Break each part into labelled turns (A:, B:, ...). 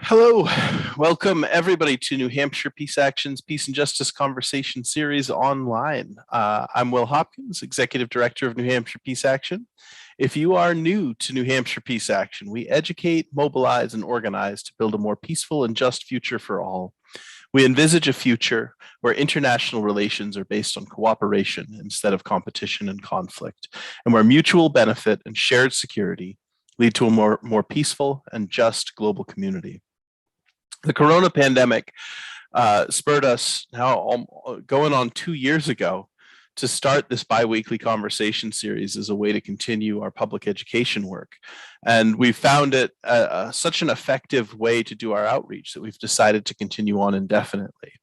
A: Hello, welcome everybody to New Hampshire Peace Action's Peace and Justice Conversation Series online. I'm Will Hopkins, Executive Director of New Hampshire Peace Action. If you are new to New Hampshire Peace Action, we educate, mobilize, and organize to build a more peaceful and just future for all. We envisage a future where international relations are based on cooperation instead of competition and conflict, and where mutual benefit and shared security lead to a more peaceful and just global community. The corona pandemic spurred us now going on 2 years ago to start this biweekly conversation series as a way to continue our public education work. And we found it such an effective way to do our outreach that we've decided to continue on indefinitely.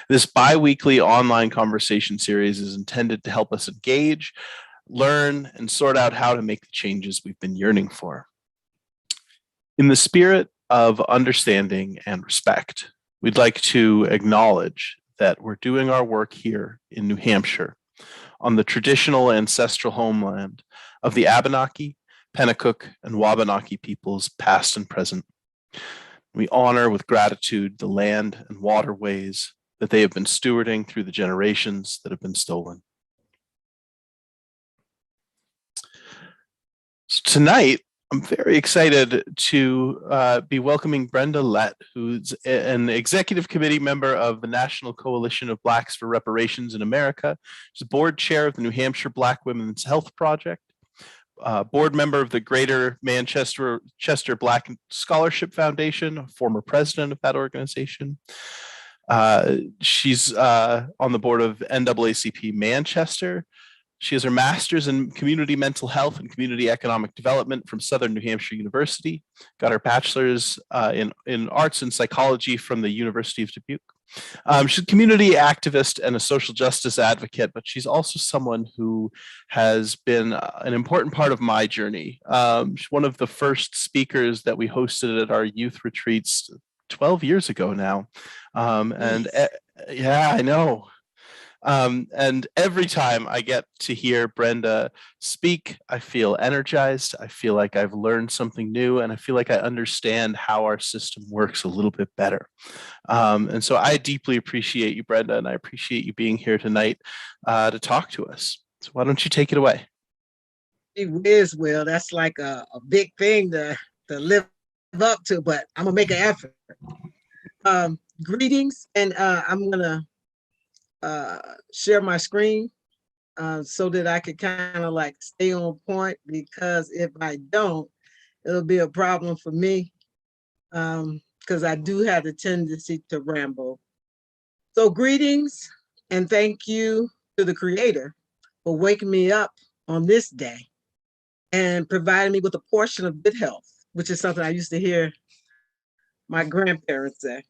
A: This biweekly online conversation series is intended to help us engage, learn, and sort out how to make the changes we've been yearning for. In the spirit of understanding and respect, we'd like to acknowledge that we're doing our work here in New Hampshire on the traditional ancestral homeland of the Abenaki, Pennacook, and Wabanaki peoples past and present. We honor with gratitude the land and waterways that they have been stewarding through the generations that have been stolen. So tonight, I'm very excited to be welcoming Brenda Lett, who's an executive committee member of the National Coalition of Blacks for Reparations in America. She's board chair of the New Hampshire Black Women's Health Project, board member of the Greater Manchester Black Scholarship Foundation, former president of that organization. She's on the board of NAACP Manchester. She has her master's in community mental health and community economic development from Southern New Hampshire University, got her bachelor's in arts and psychology from the University of Dubuque. She's a community activist and a social justice advocate, but she's also someone who has been an important part of my journey. She's one of the first speakers that we hosted at our youth retreats 12 years ago now. Yeah, I know. And every time I get to hear Brenda speak, I feel energized. I feel like I've learned something new, and I feel like I understand how our system works a little bit better. And so I deeply appreciate you, Brenda, and I appreciate you being here tonight to talk to us. So why don't you take it away?
B: It is, Will. That's like a big thing to live up to, but I'm gonna make an effort. Greetings, and I'm gonna share my screen so that I could kind of like stay on point, because if I don't, it'll be a problem for me, because I do have the tendency to ramble. So greetings and thank you to the Creator for waking me up on this day and providing me with a portion of good health, which is something I used to hear my grandparents say,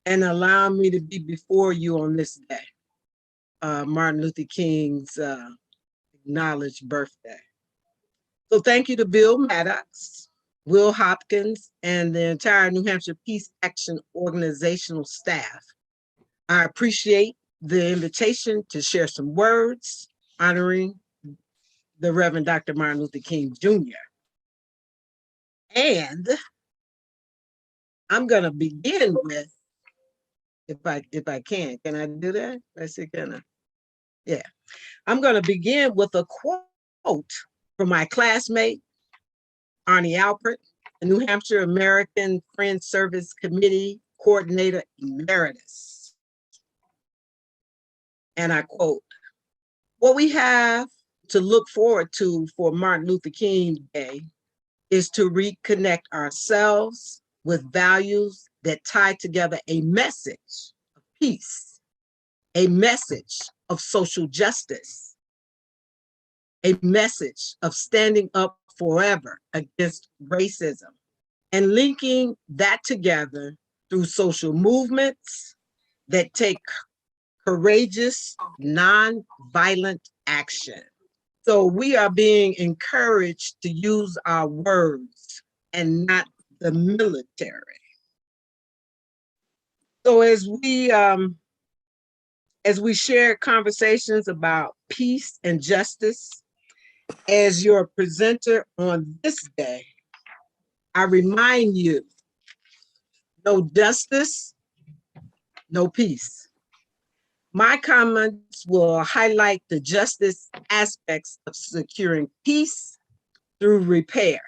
B: and allowing me to be before you on this day. Martin Luther King's acknowledged birthday. So thank you to Bill Maddox, Will Hopkins, and the entire New Hampshire Peace Action organizational staff. I appreciate the invitation to share some words honoring the Reverend Dr. Martin Luther King Jr. And I'm going to begin with, if I can I do that? Let's see, can I? Yeah, I'm going to begin with a quote from my classmate, Arnie Alpert, the New Hampshire American Friends Service Committee Coordinator Emeritus. And I quote, "What we have to look forward to for Martin Luther King Day is to reconnect ourselves with values that tie together a message of peace, a message of social justice, a message of standing up forever against racism, and linking that together through social movements that take courageous, non-violent action." So we are being encouraged to use our words and not the military. So as we share conversations about peace and justice, as your presenter on this day, I remind you No justice, no peace. My comments will highlight the justice aspects of securing peace through repair.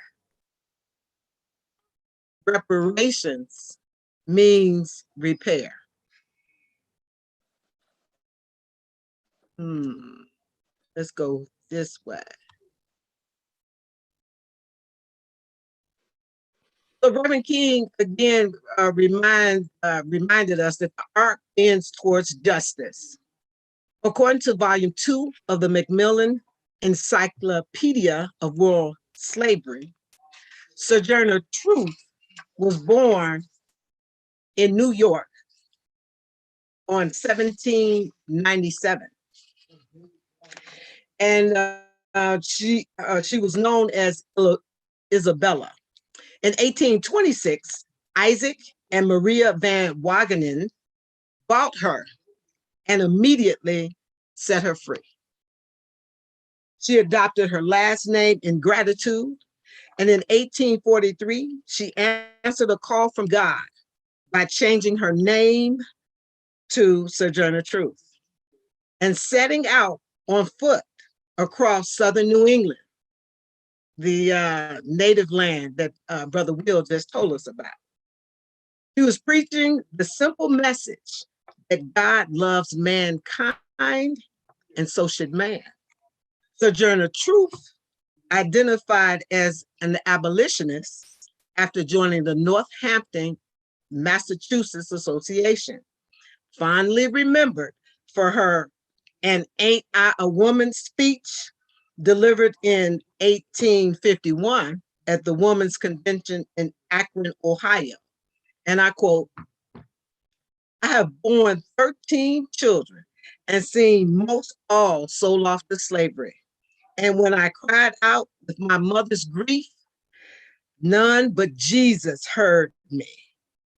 B: Reparations means repair. Let's go this way. So Reverend King again reminded us that the arc bends towards justice. According to Volume 2 of the Macmillan Encyclopedia of World Slavery, Sojourner Truth was born in New York on 1797. And she was known as Isabella. In 1826, Isaac and Maria van Wagenen bought her and immediately set her free. She adopted her last name in gratitude, and in 1843, she answered a call from God by changing her name to Sojourner Truth and setting out on foot across southern New England, the native land that Brother Will just told us about. She was preaching the simple message that God loves mankind and so should man. Sojourner Truth identified as an abolitionist after joining the Northampton, Massachusetts Association, fondly remembered for her "And Ain't I a Woman" speech delivered in 1851 at the Women's Convention in Akron, Ohio. And I quote, "I have borne 13 children and seen most all sold off to slavery. And when I cried out with my mother's grief, none but Jesus heard me.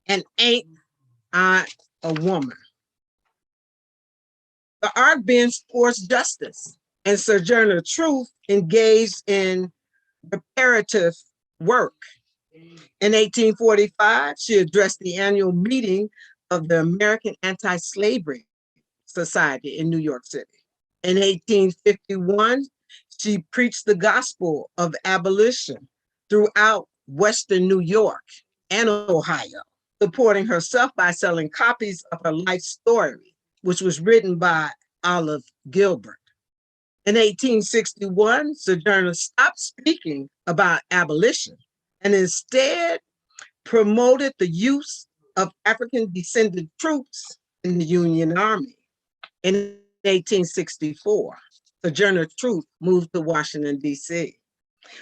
B: And ain't I a woman?" The arc bends towards justice, and Sojourner Truth engaged in reparative work. In 1845, she addressed the annual meeting of the American Anti-Slavery Society in New York City. In 1851, she preached the gospel of abolition throughout Western New York and Ohio, supporting herself by selling copies of her life story, which was written by Olive Gilbert. In 1861, Sojourner stopped speaking about abolition and instead promoted the use of African descended troops in the Union Army. In 1864, Sojourner Truth moved to Washington, D.C.,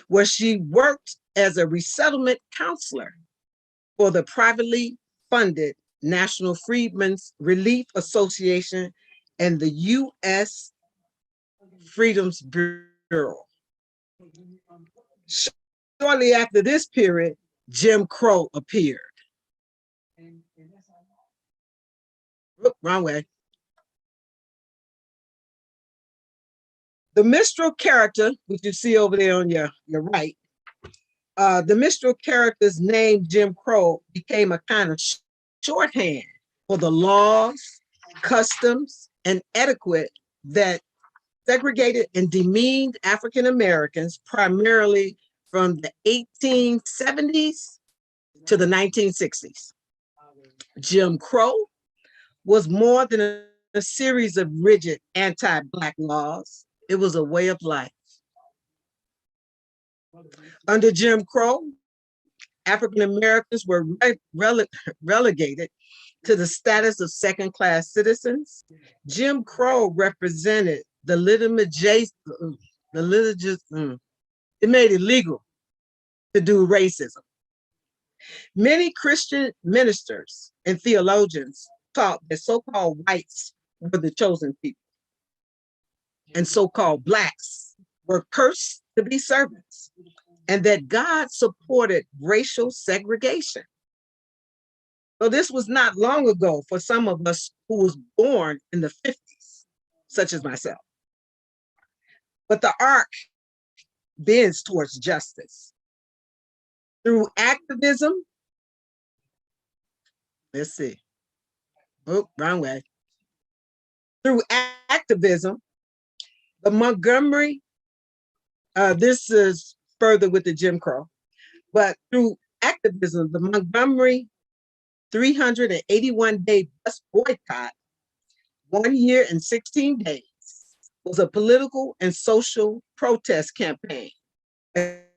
B: where she worked as a resettlement counselor for the privately funded National Freedmen's Relief Association and the U.S. Freedoms Bureau. Shortly after this period, Jim Crow appeared. Oop, wrong way. The minstrel character, which you see over there on your right, the minstrel character's name, Jim Crow, became a kind of shorthand for the laws, customs, and etiquette that segregated and demeaned African Americans primarily from the 1870s to the 1960s. Jim Crow was more than a series of rigid anti-Black laws. It was a way of life. Under Jim Crow, African Americans were relegated to the status of second-class citizens. Jim Crow represented the it made it legal to do racism. Many Christian ministers and theologians taught that so-called whites were the chosen people and so-called Blacks were cursed to be servants, and that God supported racial segregation. So this was not long ago for some of us who was born in the 50s, such as myself. But the arc bends towards justice. Through activism, let's see. Oh, wrong way. Through activism, the Montgomery, this is further with the Jim Crow, but through activism, the Montgomery 381-day bus boycott, 1 year and 16 days, was a political and social protest campaign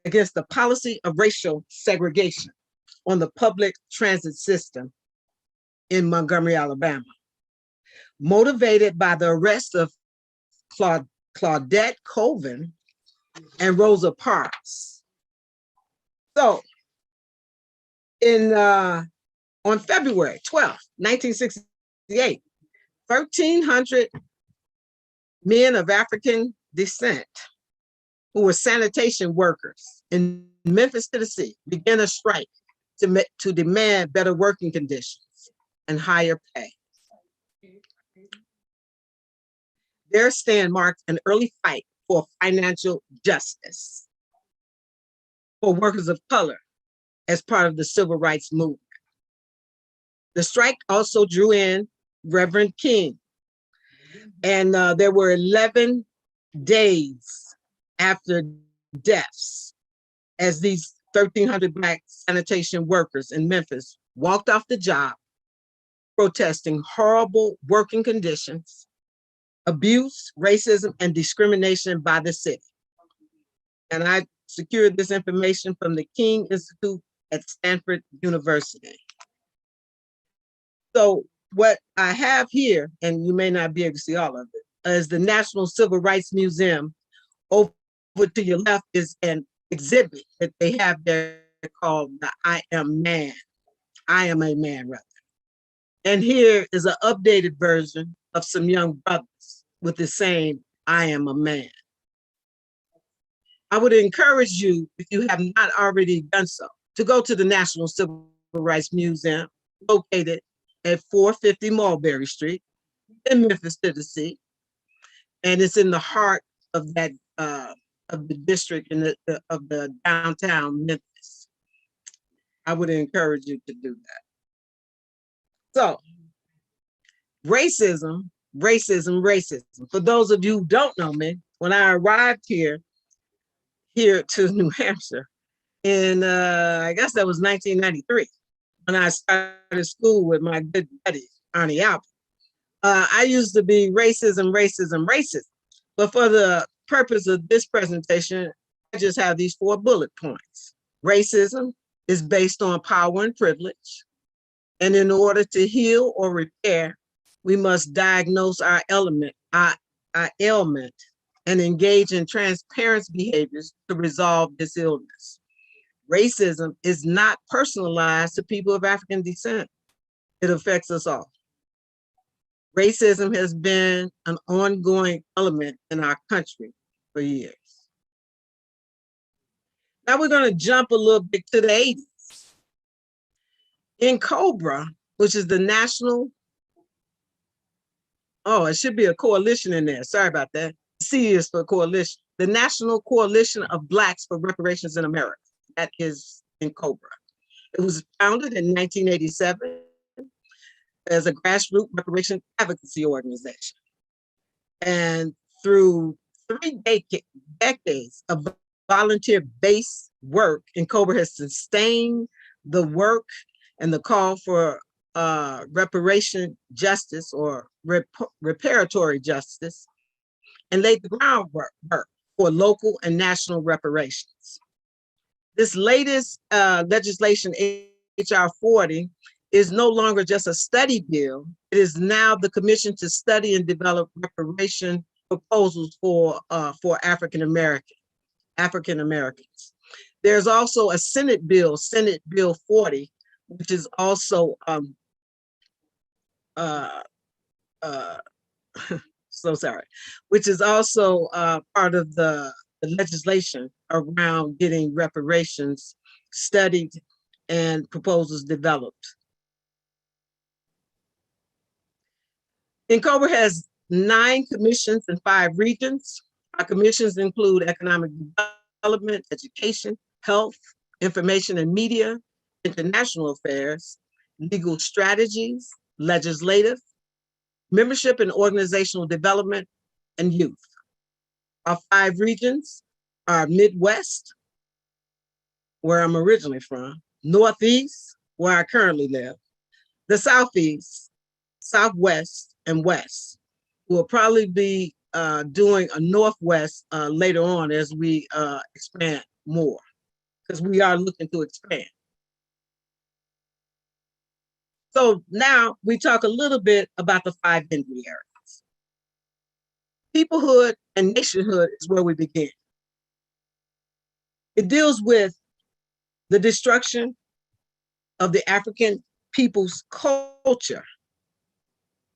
B: against the policy of racial segregation on the public transit system in Montgomery, Alabama. Motivated by the arrest of Claudette Colvin and Rosa Parks. So, on February 12th, 1968, 1,300 men of African descent who were sanitation workers in Memphis, Tennessee, began a strike to demand better working conditions and higher pay. Their stand marked an early fight for financial justice for workers of color as part of the civil rights movement. The strike also drew in Reverend King, and there were 11 days after deaths as these 1,300 Black sanitation workers in Memphis walked off the job protesting horrible working conditions, abuse, racism, and discrimination by the city. And I secured this information from the King Institute at Stanford University. So what I have here, and you may not be able to see all of it, is the National Civil Rights Museum. Over to your left is an exhibit that they have there called the I Am Man. I Am a Man, rather. And here is an updated version of some young brothers with the same I Am a Man. I would encourage you, if you have not already done so, to go to the National Civil Rights Museum, located at 450 Mulberry Street in Memphis, Tennessee. And it's in the heart of that of the district and of the downtown Memphis. I would encourage you to do that. So, racism. For those of you who don't know me, when I arrived here to New Hampshire in, I guess that was 1993, when I started school with my good buddy, Arnie Albert. I used to be racism. But for the purpose of this presentation, I just have these 4 bullet points. Racism is based on power and privilege. And in order to heal or repair, we must diagnose our ailment and engage in transparent behaviors to resolve this illness. Racism is not personalized to people of African descent. It affects us all. Racism has been an ongoing element in our country for years. Now we're going to jump a little bit to the 80s. In COBRA, which is the national, it should be a coalition in there. Sorry about that. C is for coalition. The National Coalition of Blacks for Reparations in America. That is in COBRA. It was founded in 1987 as a grassroots reparation advocacy organization. And through 3 decades of volunteer-based work, and COBRA has sustained the work and the call for reparation justice or reparatory justice, and laid the groundwork for local and national reparations. This latest legislation, HR 40, is no longer just a study bill. It is now the commission to study and develop reparation proposals for African Americans. There's also a Senate Bill 40, which is also which is also part of the legislation around getting reparations studied and proposals developed. COBRA has 9 commissions in 5 regions. Our commissions include economic development, education, health, information and media, international affairs, legal strategies, legislative, membership and organizational development, and youth. Our 5 regions are Midwest, where I'm originally from, Northeast, where I currently live, the Southeast, Southwest, and West. We'll probably be doing a Northwest later on as we expand more, because we are looking to expand. So now we talk a little bit about the 5 entry areas. Peoplehood and nationhood is where we begin. It deals with the destruction of the African people's culture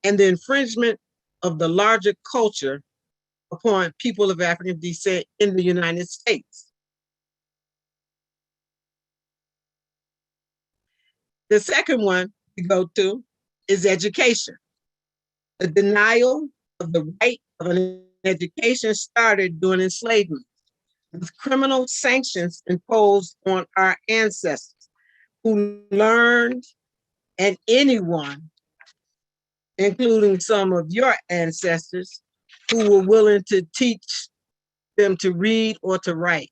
B: and the infringement of the larger culture upon people of African descent in the United States. The second one we go to is education. The denial of the right of an education started during enslavement, with criminal sanctions imposed on our ancestors who learned, and anyone, including some of your ancestors, who were willing to teach them to read or to write.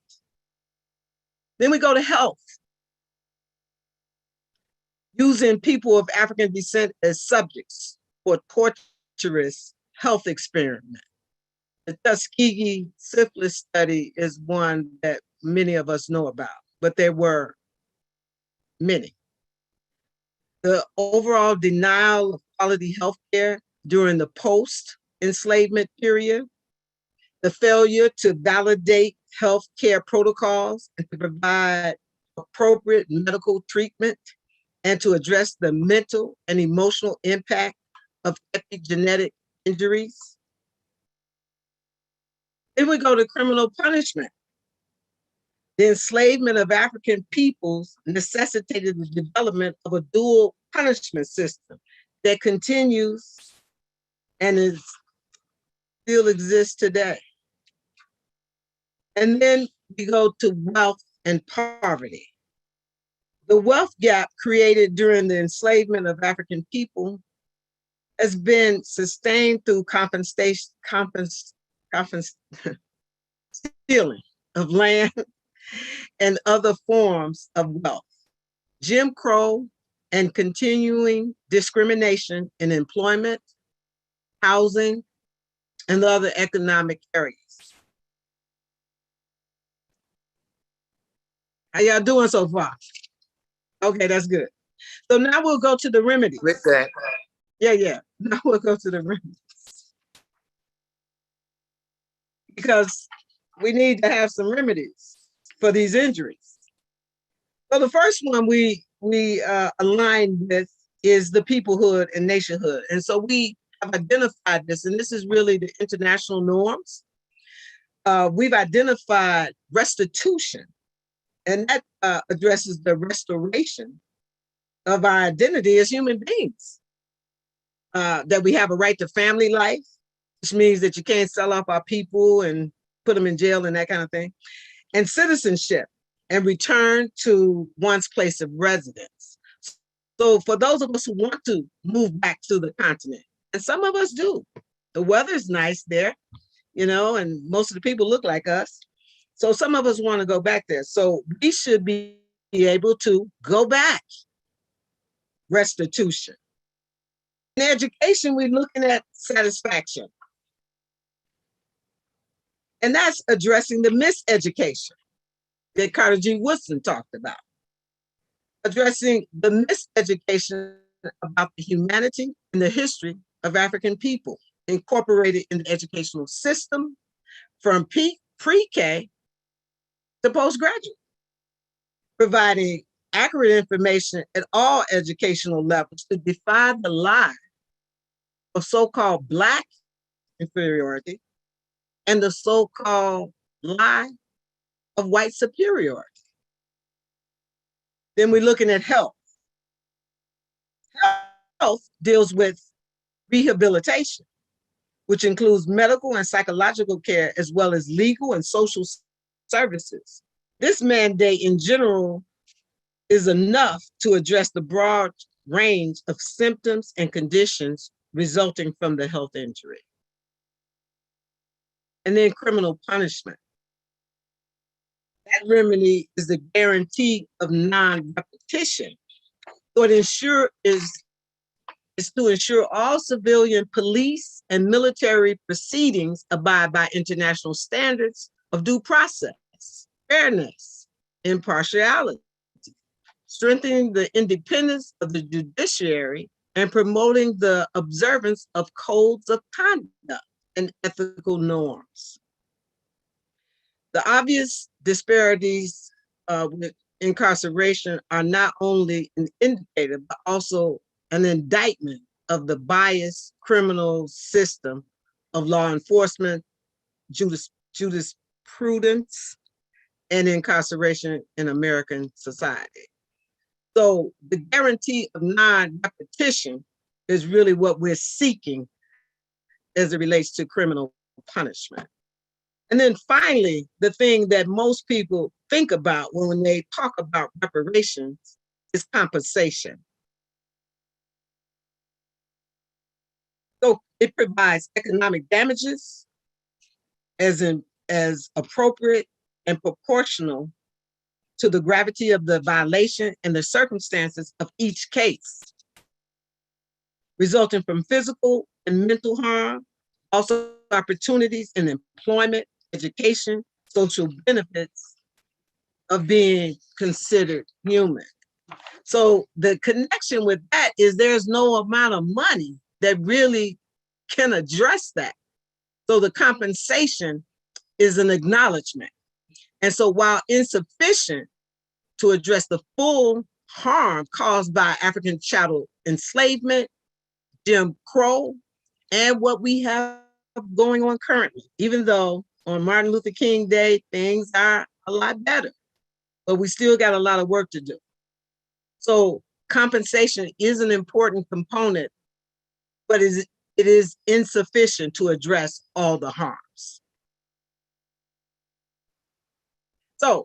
B: Then we go to health. Using people of African descent as subjects for torturous health experiment. The Tuskegee syphilis study is one that many of us know about, but there were many. The overall denial of quality health care during the post-enslavement period, the failure to validate health care protocols and to provide appropriate medical treatment, and to address the mental and emotional impact of epigenetic injuries. Then we go to criminal punishment. The enslavement of African peoples necessitated the development of a dual punishment system that continues and still exists today. And then we go to wealth and poverty. The wealth gap created during the enslavement of African people has been sustained through stealing of land and other forms of wealth, Jim Crow, and continuing discrimination in employment, housing, and other economic areas. How y'all doing so far? Okay, that's good. So now we'll go to the remedies.
C: With that.
B: Yeah. Now we'll go to the remedies. Because we need to have some remedies for these injuries. So the first one we align with is the peoplehood and nationhood. And so we have identified this, and this is really the international norms. We've identified restitution, and that addresses the restoration of our identity as human beings. That we have a right to family life, which means that you can't sell off our people and put them in jail and that kind of thing. And citizenship and return to one's place of residence. So for those of us who want to move back to the continent, and some of us do, the weather's nice there, and most of the people look like us. So some of us want to go back there. So we should be able to go back. Restitution. In education, we're looking at satisfaction. And that's addressing the miseducation that Carter G. Woodson talked about. Addressing the miseducation about the humanity and the history of African people, incorporated in the educational system from pre-K to postgraduate. Providing accurate information at all educational levels to defy the lie of so-called Black inferiority and the so-called lie of white superiority. Then we're looking at health. Health deals with rehabilitation, which includes medical and psychological care, as well as legal and social services. This mandate in general is enough to address the broad range of symptoms and conditions resulting from the health injury. And then criminal punishment. That remedy is the guarantee of non-repetition. So it is to ensure all civilian police and military proceedings abide by international standards of due process, fairness, impartiality, strengthening the independence of the judiciary and promoting the observance of codes of conduct and ethical norms. The obvious disparities with incarceration are not only an indicator, but also an indictment of the biased criminal system of law enforcement, jurisprudence, and incarceration in American society. So the guarantee of non-repetition is really what we're seeking as it relates to criminal punishment. And then finally, the thing that most people think about when they talk about reparations is compensation. So it provides economic damages as appropriate and proportional to the gravity of the violation and the circumstances of each case, resulting from physical and mental harm, also opportunities in employment, education, social benefits of being considered human. So the connection with that is there's no amount of money that really can address that. So the compensation is an acknowledgement. And so while insufficient to address the full harm caused by African chattel enslavement, Jim Crow, and what we have going on currently, even though on Martin Luther King Day, things are a lot better, but we still got a lot of work to do. So compensation is an important component, but it is insufficient to address all the harms. So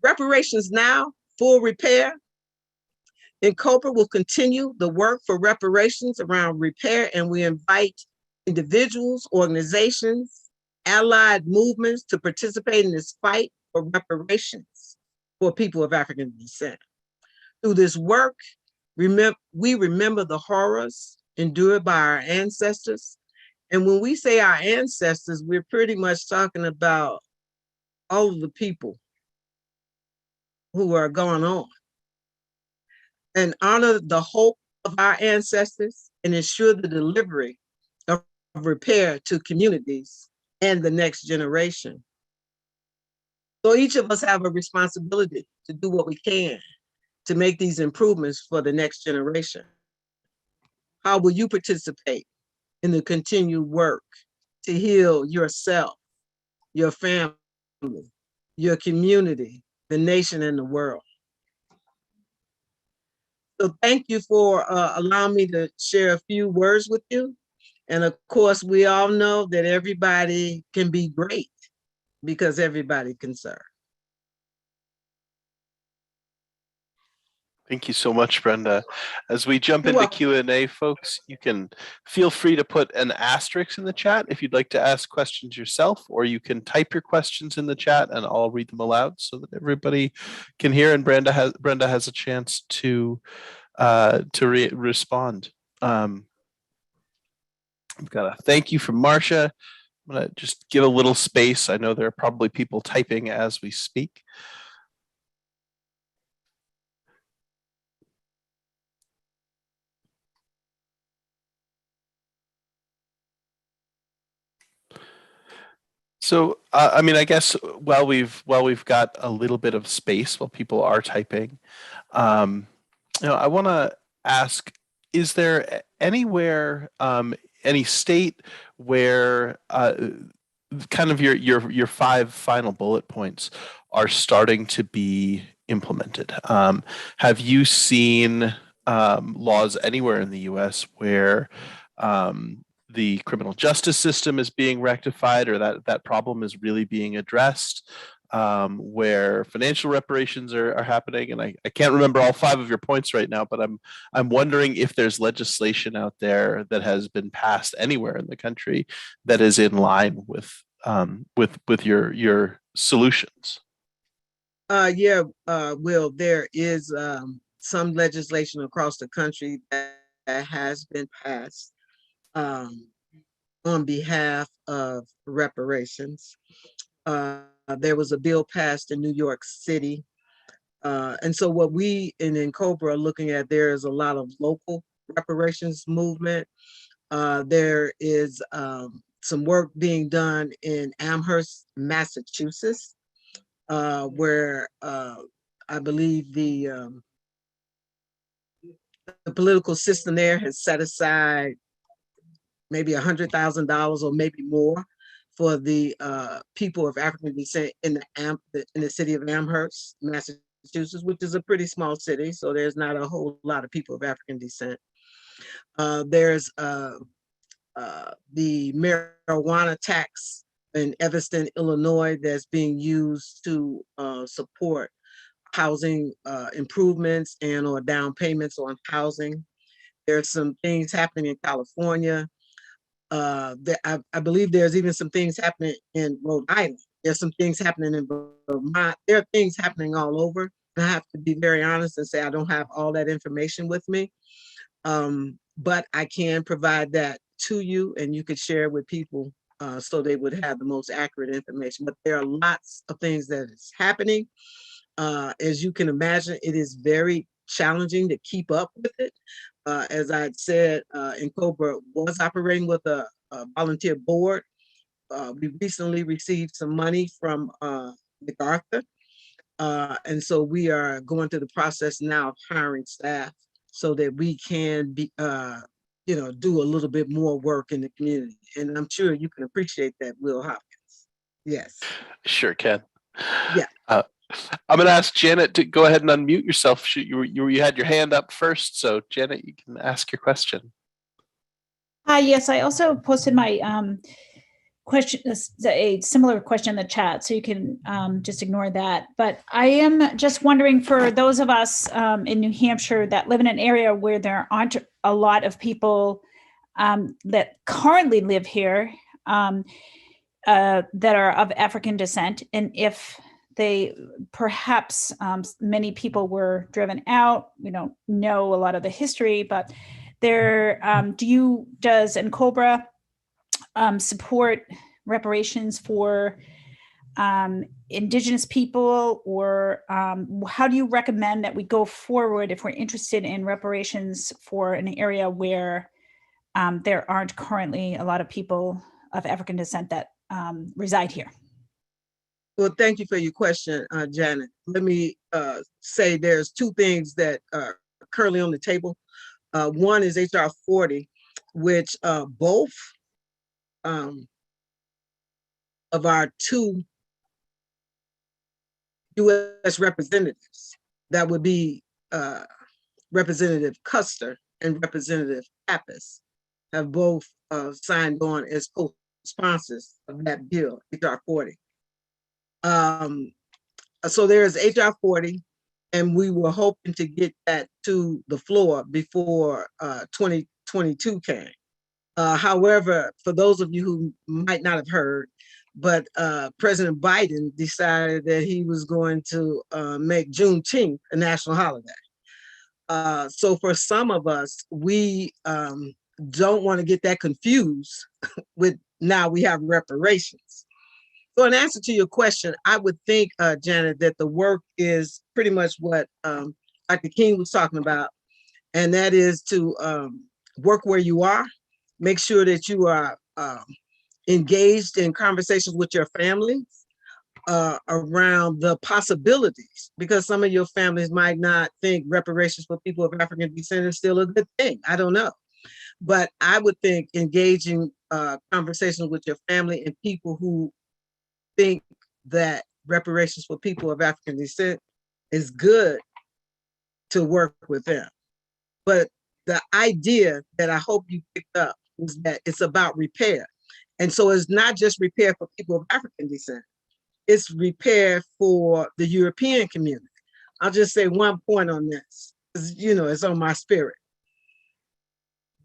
B: reparations now, full repair. INCOPA will continue the work for reparations around repair, and we invite individuals, organizations, allied movements to participate in this fight for reparations for people of African descent. Through this work, we remember the horrors endured by our ancestors. And when we say our ancestors, we're pretty much talking about all of the people who are going on, and honor the hope of our ancestors and ensure the delivery of repair to communities and the next generation. So each of us have a responsibility to do what we can to make these improvements for the next generation. How will you participate in the continued work to heal yourself, your family, your community, the nation, and the world? So thank you for allowing me to share a few words with you. And of course, we all know that everybody can be great because everybody can serve.
A: Thank you so much, Brenda. As we jump into Q&A, folks, you can feel free to put an asterisk in the chat if you'd like to ask questions yourself, or you can type your questions in the chat and I'll read them aloud so that everybody can hear, and Brenda has a chance to respond. I've got a thank you from Marcia. I'm going to just give a little space. I know there are probably people typing as we speak. So, I mean, I guess while we've got a little bit of space while people are typing, I want to ask: is there anywhere, any state where kind of your 5 final bullet points are starting to be implemented? Have you seen laws anywhere in the U.S. where the criminal justice system is being rectified, or that problem is really being addressed? where financial reparations are happening. And I can't remember all 5 of your points right now, but I'm wondering if there's legislation out there that has been passed anywhere in the country that is in line with your solutions.
B: Yeah, Will, there is some legislation across the country that has been passed um, on behalf of reparations. There was a bill passed in New York City. And so what we in Cobra are looking at, there is a lot of local reparations movement. There is some work being done in Amherst, Massachusetts, where I believe the political system there has set aside maybe $100,000 or maybe more for the people of African descent in the city of Amherst, Massachusetts, which is a pretty small city, so there's not a whole lot of people of African descent. There's the marijuana tax in Evanston, Illinois, that's being used to support housing improvements and or down payments on housing. There's some things happening in California. I believe there's even some things happening in Rhode Island. There's some things happening in Vermont. There are things happening all over. I have to be very honest and say I don't have all that information with me, but I can provide that to you and you could share with people so they would have the most accurate information. But there are lots of things that is happening. As you can imagine, it is very challenging to keep up with it. As I said, Cobra was operating with a volunteer board. We recently received some money from MacArthur. And so we are going through the process now of hiring staff so that we can be, do a little bit more work in the community. And I'm sure you can appreciate that, Will Hopkins. Yes.
A: Sure can.
B: Yeah.
A: I'm going to ask Janet to go ahead and unmute yourself. You had your hand up first, so Janet, you can ask your question.
C: Hi, yes, I also posted my question, a similar question in the chat, so you can just ignore that. But I am just wondering, for those of us in New Hampshire that live in an area where there aren't a lot of people that currently live here that are of African descent, and if they perhaps many people were driven out, we don't know a lot of the history, but there does NCOBRA support reparations for Indigenous people, or how do you recommend that we go forward if we're interested in reparations for an area where there aren't currently a lot of people of African descent that reside here?
B: Well, thank you for your question, Janet. Let me say there's 2 things that are currently on the table. One is HR 40, which both of our 2 U.S. representatives, that would be Representative Custer and Representative Pappas, have both signed on as co-sponsors of that bill, HR 40. So there's HR 40, and we were hoping to get that to the floor before 2022 came. However, for those of you who might not have heard, but President Biden decided that he was going to make Juneteenth a national holiday. So for some of us, we don't want to get that confused with now we have reparations. So in answer to your question, I would think, Janet, that the work is pretty much what Dr. King was talking about, and that is to work where you are, make sure that you are engaged in conversations with your families around the possibilities, because some of your families might not think reparations for people of African descent is still a good thing. I don't know. But I would think engaging conversations with your family and people who think that reparations for people of African descent is good, to work with them. But the idea that I hope you picked up is that it's about repair. And so it's not just repair for people of African descent. it's repair for the European community. I'll just say one point on this, 'cause, you know, it's on my spirit.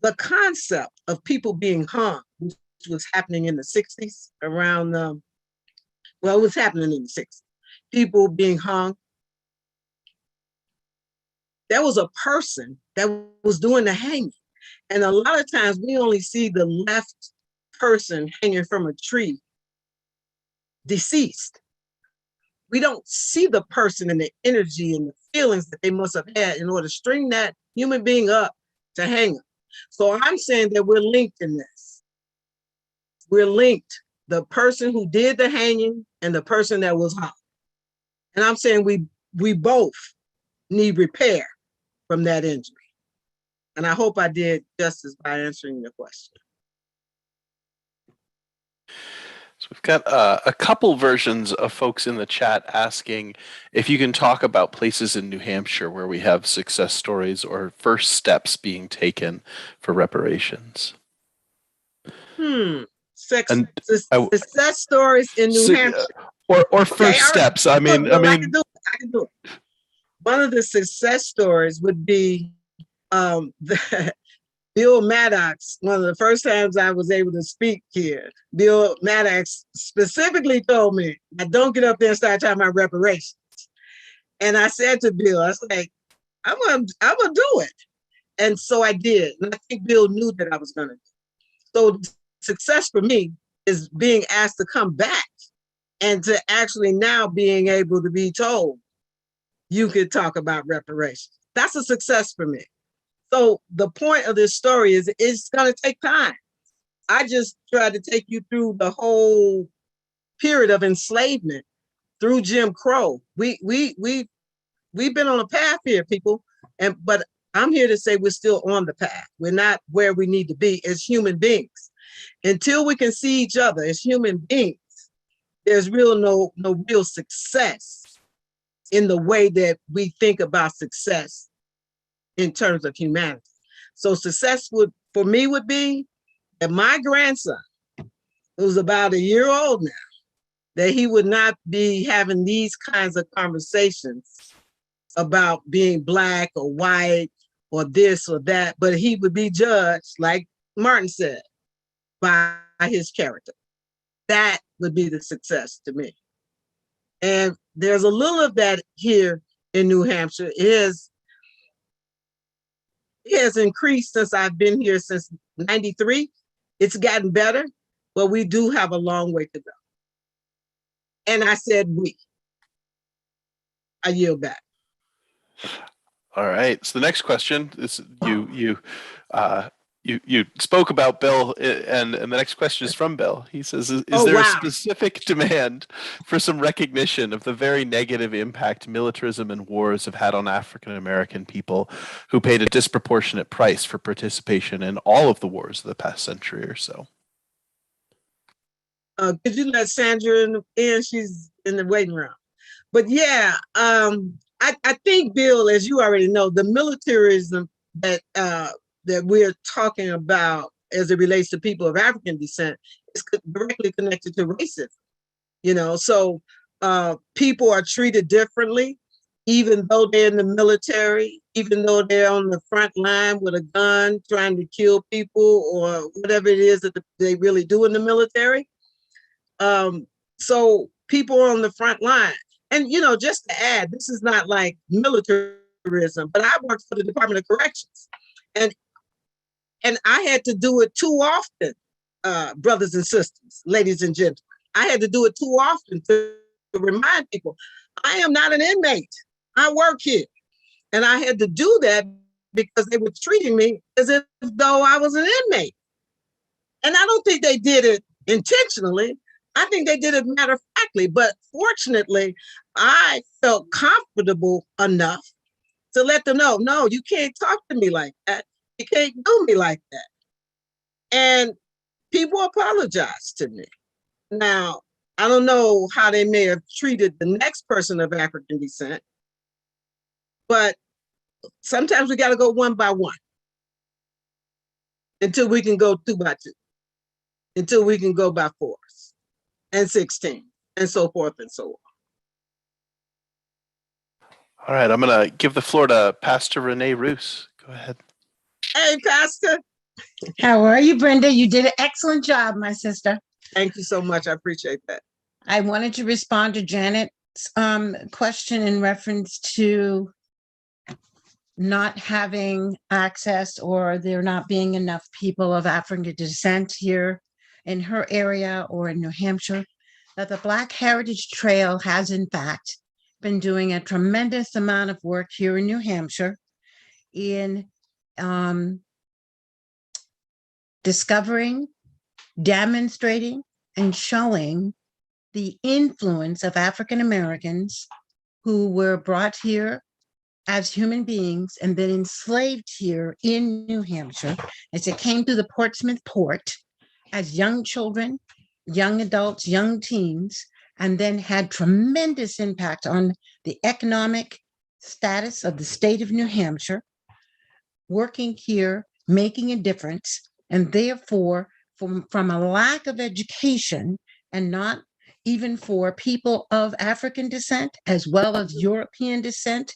B: The concept of people being hung, which was happening in the 60s around, well, it was happening in the 60s. People being hung. There was a person that was doing the hanging. And a lot of times we only see the left person hanging from a tree, deceased. We don't see the person and the energy and the feelings that they must have had in order to string that human being up to hang them. So I'm saying that we're linked in this. We're linked. The person who did the hanging and the person that was hung. And I'm saying we both need repair from that injury. And I hope I did justice by answering your question.
A: So we've got a couple versions of folks in the chat asking if you can talk about places in New Hampshire where we have success stories or first steps being taken for reparations.
B: Success stories in New Hampshire.
A: Or first steps. I mean,
B: I can do it. One of the success stories would be Bill Maddox. One of the first times I was able to speak here, Bill Maddox specifically told me, "I don't get up there and start talking about reparations." And I said to Bill, I was like, I'm gonna do it. And so I did. And I think Bill knew that I was gonna do it. So success for me is being asked to come back and to actually now being able to be told, you could talk about reparations. That's a success for me. So the point of this story is it's going to take time. I just tried to take you through the whole period of enslavement through Jim Crow. We've been on a path here, people, but I'm here to say we're still on the path. We're not where we need to be as human beings. Until we can see each other as human beings, there's no real success in the way that we think about success in terms of humanity. So success for me would be that my grandson, who's about a year old now, that he would not be having these kinds of conversations about being Black or white or this or that, but he would be judged, like Martin said, by his character. That would be the success to me. And there's a little of that here in New Hampshire. It has increased since I've been here since '93. It's gotten better, but we do have a long way to go. And I said we. I yield back.
A: All right. So the next question is you spoke about Bill, and the next question is from Bill. He says, is there a specific demand for some recognition of the very negative impact militarism and wars have had on African American people who paid a disproportionate price for participation in all of the wars of the past century or so?
B: Could you let Sandra in? She's in the waiting room. But yeah, I think, Bill, as you already know, the militarism that we're talking about as it relates to people of African descent is directly connected to racism. You know, so people are treated differently, even though they're in the military, even though they're on the front line with a gun trying to kill people or whatever it is that they really do in the military. So people are on the front line. And, you know, just to add, this is not like militarism, but I worked for the Department of Corrections. And I had to do it too often, brothers and sisters, ladies and gentlemen. I had to do it too often to remind people, I am not an inmate. I work here. And I had to do that because they were treating me as if though I was an inmate. And I don't think they did it intentionally. I think they did it matter-of-factly, but fortunately, I felt comfortable enough to let them know, no, you can't talk to me like that. You can't do me like that. And people apologized to me. Now, I don't know how they may have treated the next person of African descent, but sometimes we got to go one by one until we can go 2 by 2, until we can go by 4s and 16. and so forth and so on.
A: All right, I'm going to give the floor to Pastor Renee Roos. Go ahead.
B: Hey, Pastor.
D: How are you, Brenda? You did an excellent job, my sister.
B: Thank you so much. I appreciate that.
D: I wanted to respond to Janet's question in reference to not having access or there not being enough people of African descent here in her area or in New Hampshire, that the Black Heritage Trail has in fact been doing a tremendous amount of work here in New Hampshire in discovering, demonstrating, and showing the influence of African Americans who were brought here as human beings and been enslaved here in New Hampshire as they came through the Portsmouth port as young children, young adults, young teens, and then had tremendous impact on the economic status of the state of New Hampshire, working here, making a difference, and therefore from a lack of education, and not even for people of African descent as well as European descent,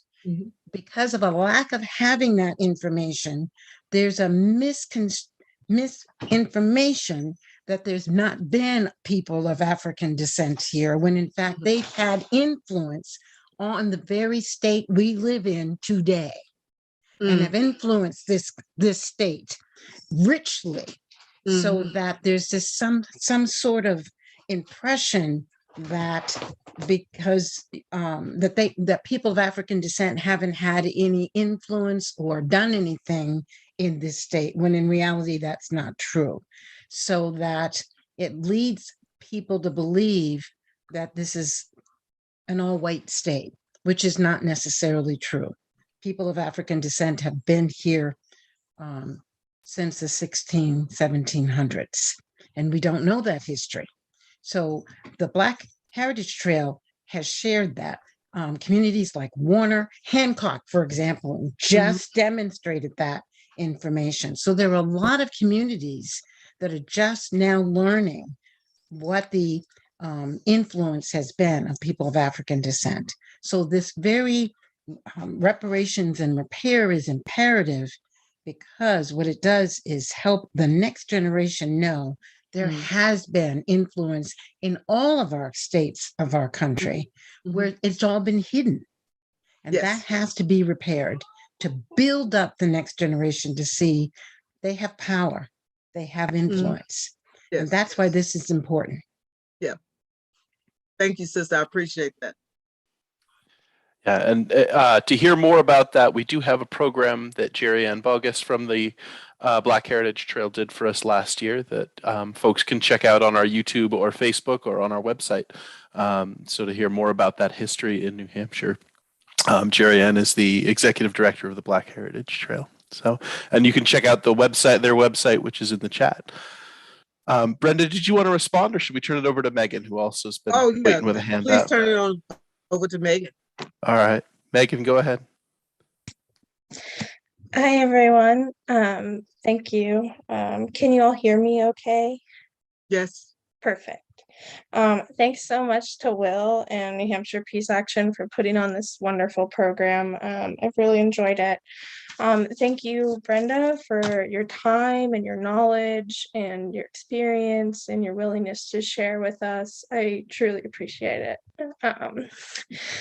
D: because of a lack of having that information, there's a misinformation that there's not been people of African descent here, when in fact they've had influence on the very state we live in today, and have influenced this state richly, so that there's this some sort of impression that because that people of African descent haven't had any influence or done anything in this state, when in reality that's not true. So that it leads people to believe that this is an all-white state, which is not necessarily true. People of African descent have been here since the 1700s, and we don't know that history. So the Black Heritage Trail has shared that. Communities like Warner, Hancock, for example, just demonstrated that information. So there are a lot of communities that are just now learning what the influence has been of people of African descent. So this very reparations and repair is imperative, because what it does is help the next generation know there has been influence in all of our states of our country where it's all been hidden. And that has to be repaired to build up the next generation to see they have power, they have influence. And that's why this is important.
B: Yeah. Thank you, sister. I appreciate that.
A: Yeah, and to hear more about that, we do have a program that Jerry Ann Bogus from the Black Heritage Trail did for us last year that folks can check out on our YouTube or Facebook or on our website. So to hear more about that history in New Hampshire, Jerry Ann is the executive director of the Black Heritage Trail. So, and you can check out the website, their website, which is in the chat. Brenda, did you want to respond, or should we turn it over to Megan, who also has been waiting with a hand
B: Please
A: up?
B: turn it on over to Megan.
A: All right, Megan, go ahead.
E: Hi, everyone. Thank you. Can you all hear me okay?
B: Yes.
E: Perfect. Thanks so much to Will and New Hampshire Peace Action for putting on this wonderful program. I've really enjoyed it. Thank you, Brenda, for your time and your knowledge and your experience and your willingness to share with us. I truly appreciate it.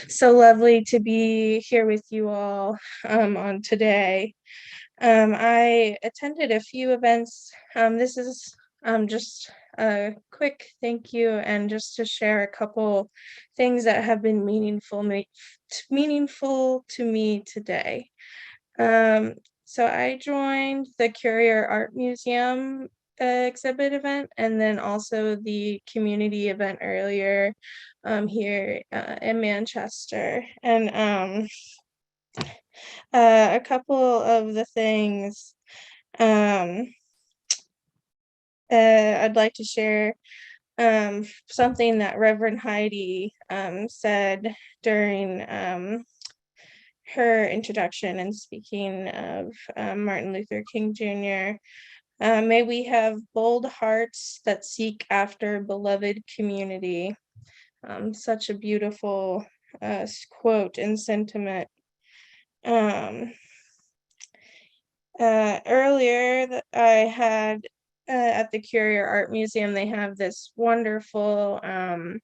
E: So lovely to be here with you all on today. I attended a few events. This is just a quick thank you, and just to share a couple things that have been meaningful to me today. So I joined the Courier Art Museum exhibit event, and then also the community event earlier here in Manchester. And a couple of the things I'd like to share, something that Reverend Heidi said during her introduction and speaking of Martin Luther King Jr. May we have bold hearts that seek after beloved community. such a beautiful quote and sentiment. Earlier that I had at the Curio Art Museum, they have this wonderful program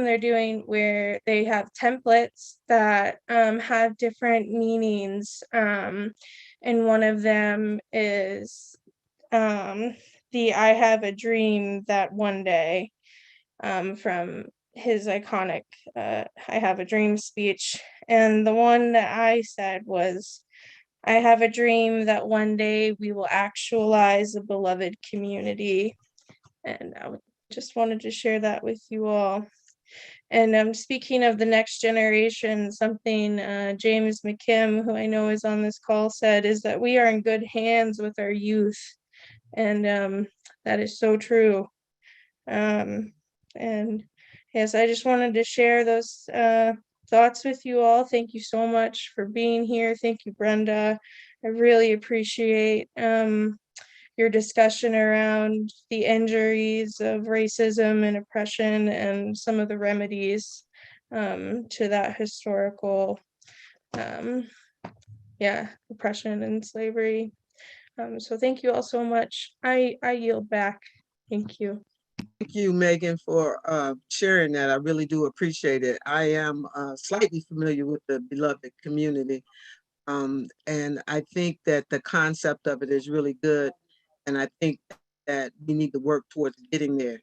E: they're doing where they have templates that have different meanings. And one of them is the I have a dream that one day, from his iconic I have a dream speech. And the one that I said was, I have a dream that one day we will actualize a beloved community. And I just wanted to share that with you all. And speaking of the next generation, something James McKim, who I know is on this call, said is that we are in good hands with our youth. And that is so true. And yes, I just wanted to share those thoughts with you all. Thank you so much for being here. Thank you, Brenda. I really appreciate your discussion around the injuries of racism and oppression and some of the remedies to that historical oppression and slavery. So thank you all so much. I yield back. Thank you.
B: Thank you, Megan, for sharing that. I really do appreciate it. I am slightly familiar with the beloved community. And I think that the concept of it is really good. And I think that we need to work towards getting there.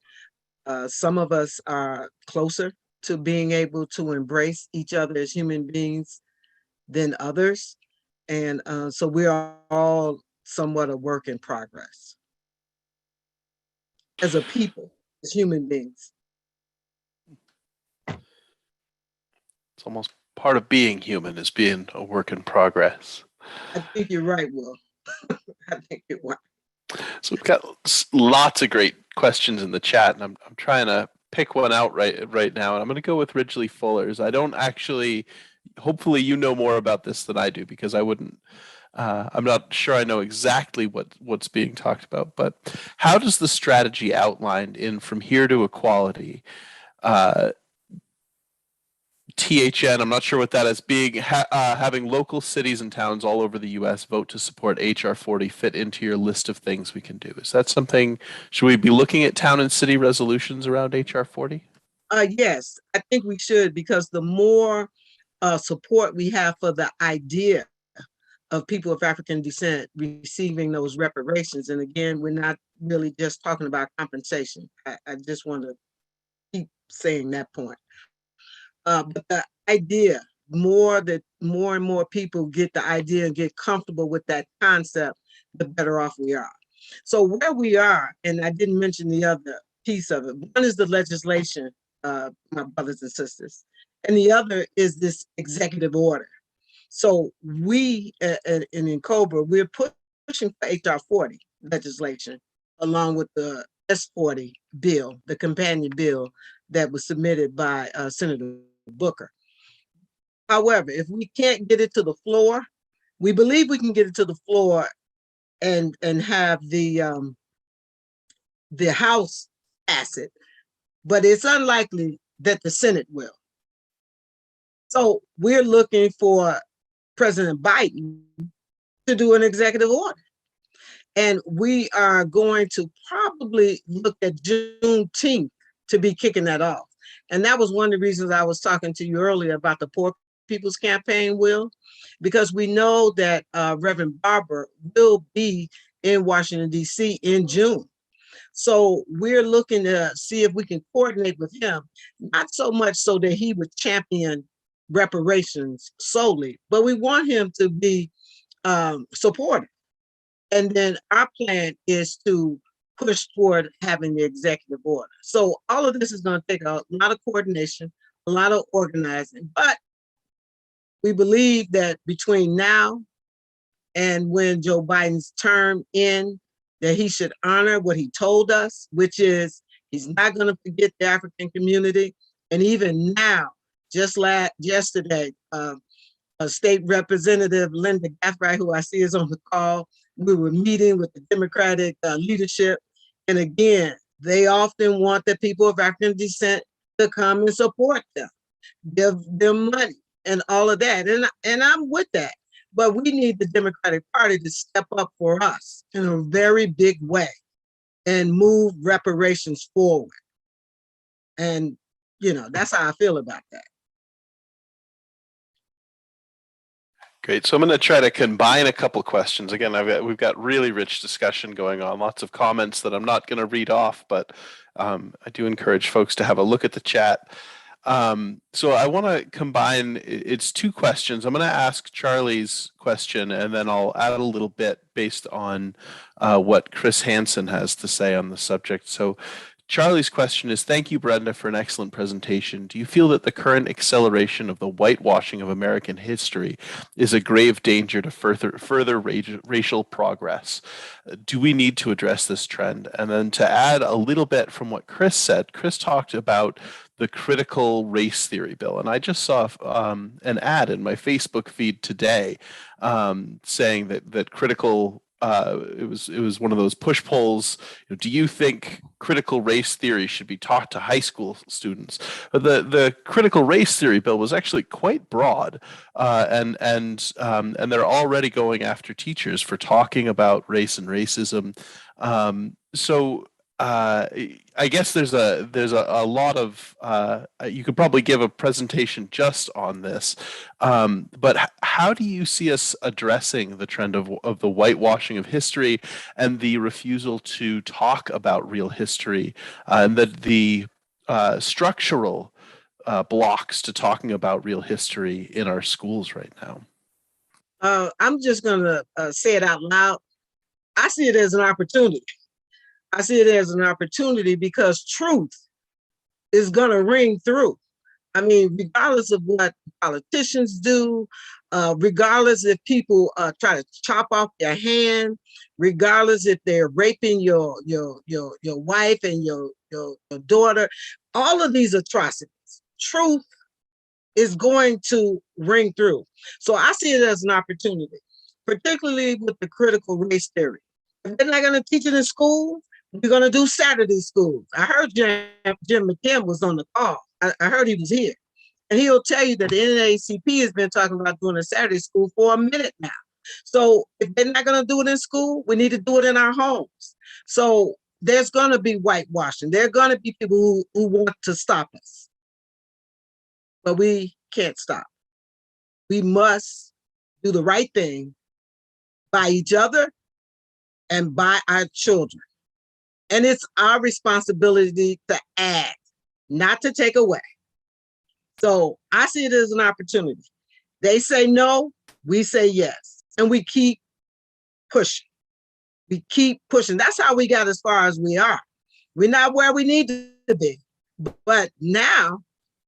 B: Some of us are closer to being able to embrace each other as human beings than others. And so we are all somewhat a work in progress as a people, as human beings.
A: It's almost part of being human is being a work in progress.
B: I think you're right, Will. I think you're right.
A: So we've got lots of great questions in the chat, and I'm trying to pick one out right now, and I'm going to go with Ridgely Fuller's. I don't actually. Hopefully, you know more about this than I do, because I wouldn't. I'm not sure I know exactly what's being talked about, but how does the strategy outlined in From Here to Equality, THN, I'm not sure what that is, having local cities and towns all over the U.S. vote to support HR 40 fit into your list of things we can do? Is that something, should we be looking at town and city resolutions around HR 40?
B: Yes, I think we should, because the more support we have for the idea of people of African descent receiving those reparations, and again, we're not really just talking about compensation. I just want to keep saying that point. But the idea, that more and more people get the idea and get comfortable with that concept, the better off we are. So where we are, and I didn't mention the other piece of it, one is the legislation, my brothers and sisters, and the other is this executive order. So we, in COBRA, we're pushing for HR 40 legislation, along with the S40 bill, the companion bill that was submitted by Senator Booker. However, if we can't get it to the floor, we believe we can get it to the floor and have the House pass it, but it's unlikely that the Senate will. So we're looking for President Biden to do an executive order. And we are going to probably look at Juneteenth to be kicking that off. And that was one of the reasons I was talking to you earlier about the Poor People's Campaign, Will, because we know that Reverend Barber will be in Washington, D.C. in June. So we're looking to see if we can coordinate with him, not so much so that he would champion reparations solely, but we want him to be supportive. And then our plan is to push toward having the executive order. So all of this is going to take a lot of coordination, a lot of organizing, but we believe that between now and when Joe Biden's term ends, that he should honor what he told us, which is he's not going to forget the African community. And even now, just yesterday, a state representative, Linda Gaffray, who I see is on the call, we were meeting with the Democratic leadership. And again, They often want the people of African descent to come and support them, give them money and all of that. And I'm with that. But we need the Democratic Party to step up for us in a very big way and move reparations forward. And, that's how I feel about that.
A: Great. So I'm going to try to combine a couple questions. Again, we've got really rich discussion going on, lots of comments that I'm not going to read off, but I do encourage folks to have a look at the chat. So I want to combine, it's two questions. I'm going to ask Charlie's question, and then I'll add a little bit based on what Chris Hansen has to say on the subject. So Charlie's question is, thank you, Brenda, for an excellent presentation. Do you feel that the current acceleration of the whitewashing of American history is a grave danger to further racial progress? Do we need to address this trend? And then to add a little bit from what Chris said, Chris talked about the critical race theory bill. And I just saw an ad in my Facebook feed today saying that critical it was one of those push polls. Do you think critical race theory should be taught to high school students? The critical race theory bill was actually quite broad, and they're already going after teachers for talking about race and racism. So I guess there's a lot of you could probably give a presentation just on this, but how do you see us addressing the trend of the whitewashing of history and the refusal to talk about real history, and the structural blocks to talking about real history in our schools right now?
B: I'm just gonna say it out loud. I see it as an opportunity. I see it as an opportunity because truth is going to ring through. I mean, regardless of what politicians do, regardless if people try to chop off your hand, regardless if they're raping your wife and your daughter, all of these atrocities, truth is going to ring through. So I see it as an opportunity, particularly with the critical race theory. If they're not going to teach it in school, we're going to do Saturday schools. I heard Jim McKim was on the call. I heard he was here. And he'll tell you that the NAACP has been talking about doing a Saturday school for a minute now. So if they're not going to do it in school, we need to do it in our homes. So there's going to be whitewashing. There are going to be people who want to stop us. But we can't stop. We must do the right thing by each other and by our children. And it's our responsibility to add, not to take away. So I see it as an opportunity. They say no, we say yes. And we keep pushing. We keep pushing. That's how we got as far as we are. We're not where we need to be. But now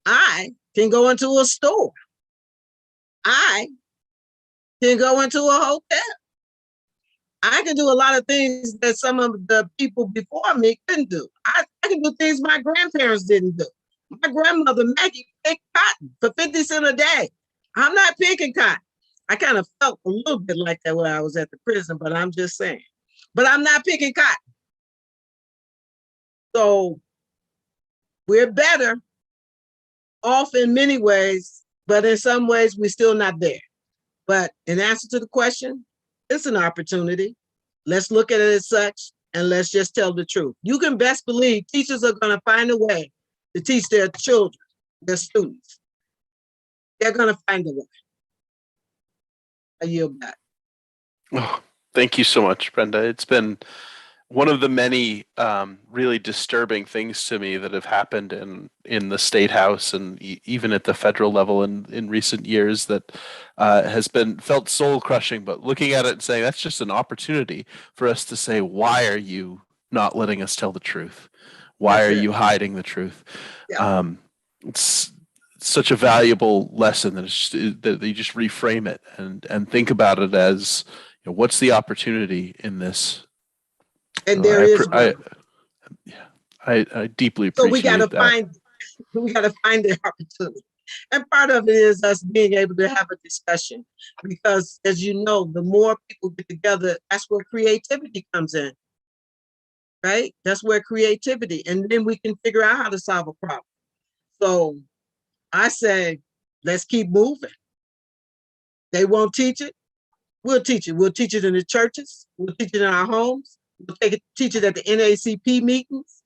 B: I can go into a store. I can go into a hotel. I can do a lot of things that some of the people before me couldn't do. I can do things my grandparents didn't do. My grandmother, Maggie, picked cotton for 50 cents a day. I'm not picking cotton. I kind of felt a little bit like that when I was at the prison, but I'm just saying. But I'm not picking cotton. So we're better off in many ways, but in some ways we're still not there. But in answer to the question, it's an opportunity. Let's look at it as such, and let's just tell the truth. You can best believe teachers are going to find a way to teach their children, their students. They're going to find a way. I yield back.
A: Oh, thank you so much, Brenda. It's been one of the many really disturbing things to me that have happened in the State House and even at the federal level in recent years that has been felt soul crushing. But looking at it and saying that's just an opportunity for us to say, why are you not letting us tell the truth? Why are you hiding the truth?
B: Yeah.
A: It's such a valuable lesson that that you just reframe it and think about it as, what's the opportunity in this?
B: And there is
A: I deeply appreciate
B: so we got to
A: that.
B: find the opportunity. And part of it is us being able to have a discussion, because as you know, the more people get together, that's where creativity comes in. right? That's where creativity, and then we can figure out how to solve a problem. So I say, let's keep moving. They won't teach it. We'll teach it. We'll teach it in the churches. We'll teach it in our homes. We'll teach it at the NACP meetings.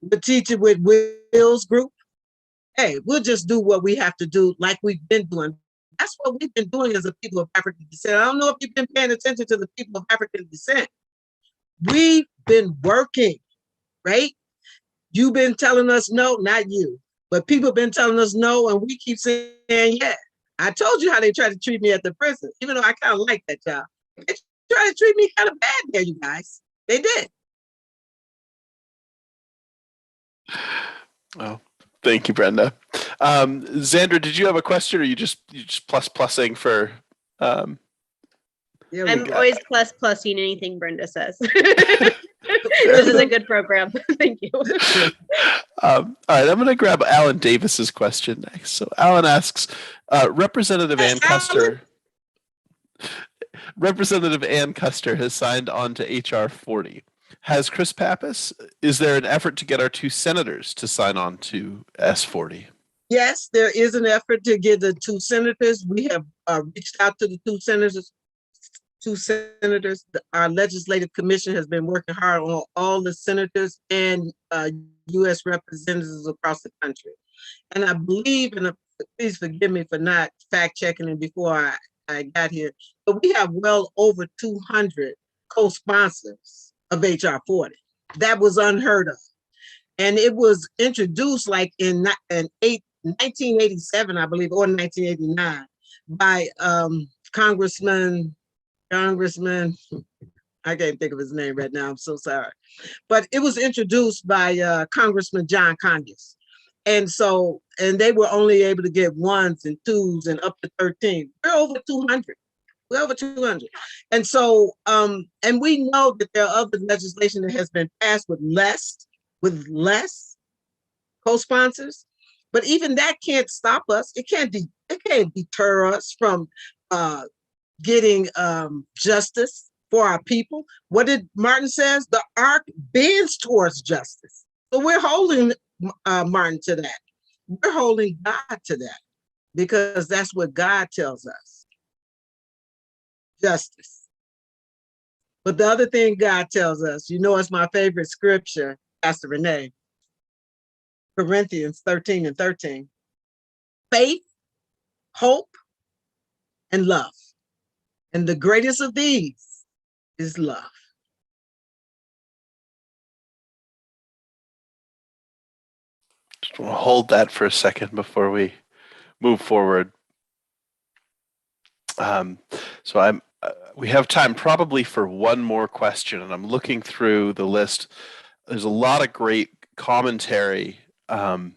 B: We'll teach it with Will's group. Hey, we'll just do what we have to do like we've been doing. That's what we've been doing as a people of African descent. I don't know if you've been paying attention to the people of African descent. We've been working, right? You've been telling us no, not you, but people have been telling us no, and we keep saying yeah. I told you how they tried to treat me at the prison, even though I kind of like that job. They tried to treat me kind of bad there, you guys. They did.
A: Oh, thank you, Brenda. Xandra, did you have a question, or you just plussing for?
F: I'm always plussing anything Brenda says. This is a good program. Thank you.
A: All right, I'm going to grab Alan Davis's question next. So Alan asks, Representative Ann Custer. Representative Ann Custer has signed on to HR 40. Has Chris Pappas? Is there an effort to get our two senators to sign on to S40?
B: Yes, there is an effort to get the two senators. We have reached out to the two senators. Our legislative commission has been working hard on all the senators and U.S. representatives across the country. And I believe, and please forgive me for not fact checking it before I got here, but we have well over 200 co-sponsors of HR 40. That was unheard of. And it was introduced like in 1987, I believe, or 1989 by Congressman, I can't think of his name right now, I'm so sorry. But it was introduced by Congressman John Conyers. And so, and they were only able to get ones and twos and up to 13. We're over 200. We're over 200. And so, and we know that there are other legislation that has been passed with less co-sponsors, but even that can't stop us. It can't deter us from getting justice for our people. What did Martin says? The arc bends towards justice. So we're holding Martin to that. We're holding God to that because that's what God tells us. Justice. But the other thing God tells us, you know, it's my favorite scripture, Pastor Renee, Corinthians 13:13. Faith, hope, and love. And the greatest of these is love.
A: Just want to hold that for a second before we move forward. So we have time probably for one more question, and I'm looking through the list. There's a lot of great commentary. Some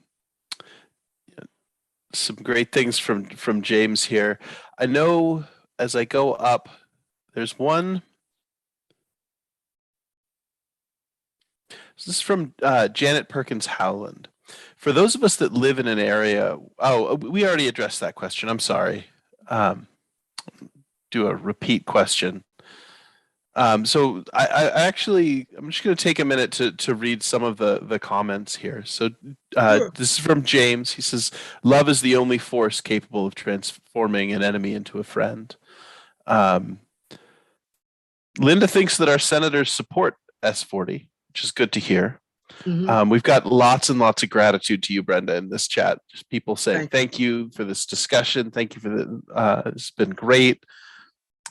A: great things from James here. I know as I go up, there's one. This is from Janet Perkins Howland. For those of us that live in an area, we already addressed that question. I'm sorry. Do a repeat question. So I'm just going to take a minute to read some of the comments here. So
B: Sure.
A: This is from James. He says, love is the only force capable of transforming an enemy into a friend. Linda thinks that our senators support S40, which is good to hear.
B: Mhm.
A: We've got lots and lots of gratitude to you, Brenda, in this chat. Just people saying thank you for this discussion. Thank you for it's been great.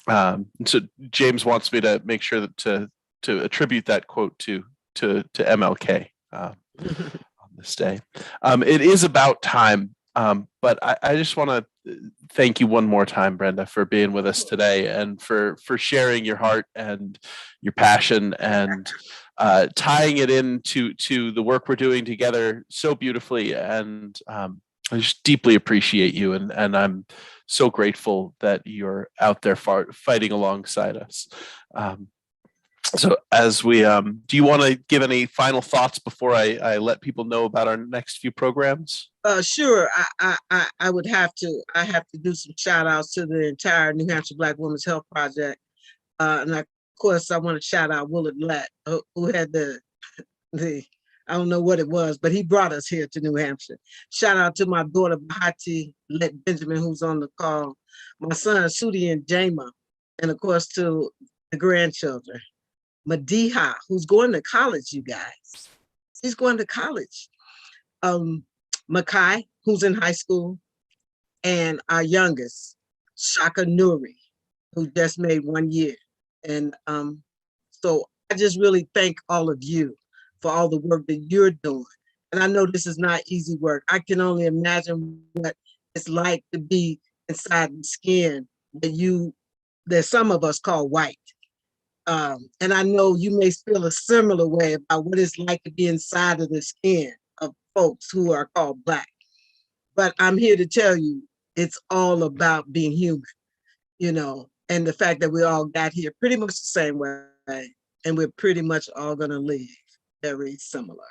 A: So James wants me to make sure that to attribute that quote to MLK on this day. It is about time, but I just want to thank you one more time, Brenda, for being with us today and for sharing your heart and your passion and tying it into the work we're doing together so beautifully. And I just deeply appreciate you, and I'm so grateful that you're out there fighting alongside us. So as we, do you want to give any final thoughts before I let people know about our next few programs?
B: Sure. I would have to. I have to do some shout outs to the entire New Hampshire Black Women's Health Project, and of course I want to shout out Willard Lett, who had the I don't know what it was, but he brought us here to New Hampshire. Shout out to my daughter, Bahati Lett Benjamin, who's on the call, my son, Sudi and Jama, and of course to the grandchildren. Madiha, who's going to college, you guys. He's going to college. Makai, who's in high school, and our youngest, Shaka Nuri, who just made 1 year. And so I just really thank all of you for all the work that you're doing. And I know this is not easy work. I can only imagine what it's like to be inside the skin that some of us call white. And I know you may feel a similar way about what it's like to be inside of the skin of folks who are called Black. But I'm here to tell you, it's all about being human, and the fact that we all got here pretty much the same way, and we're pretty much all gonna leave very similar.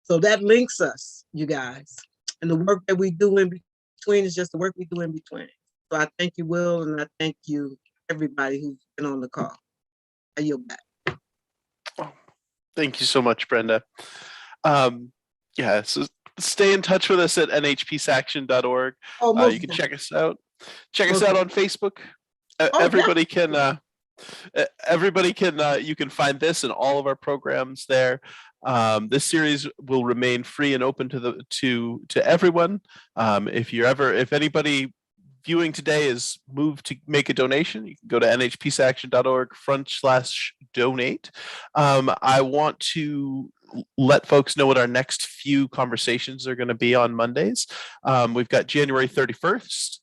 B: So that links us, you guys. And the work that we do in between is just the work we do in between. So I thank you, Will, and I thank you, everybody who's been on the call. I yield back.
A: Thank you so much, Brenda. So stay in touch with us at nhpeaceaction.org. You can check us out. Check us out on Facebook. Everybody can you can find this and all of our programs there. This series will remain free and open to everyone. If anybody viewing today is moved to make a donation, you can go to nhpeaceaction.org/donate. I want to let folks know what our next few conversations are going to be on Mondays. We've got January 31st.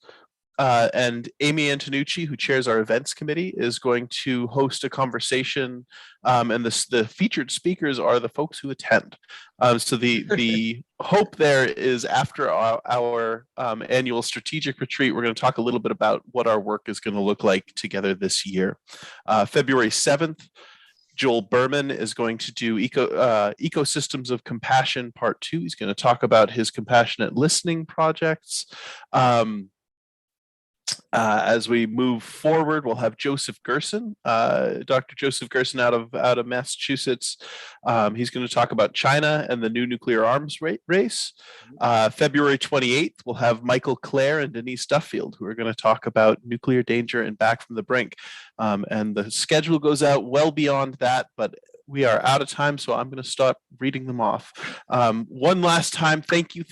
A: And Amy Antonucci, who chairs our events committee, is going to host a conversation, and the featured speakers are the folks who attend. So the hope there is after our annual strategic retreat, we're going to talk a little bit about what our work is going to look like together this year. February 7th, Joel Berman is going to do Ecosystems of Compassion Part 2. He's going to talk about his compassionate listening projects. As we move forward, we'll have Joseph Gerson, Dr. Joseph Gerson out of Massachusetts. He's going to talk about China and the new nuclear arms race. February 28th, we'll have Michael Clare and Denise Duffield, who are going to talk about nuclear danger and Back from the Brink. And the schedule goes out well beyond that, but we are out of time, so I'm going to start reading them off. One last time, thank you,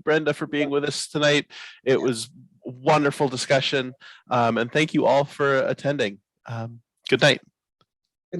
A: Brenda, for being with us tonight. It was wonderful discussion, and thank you all for attending. Good night.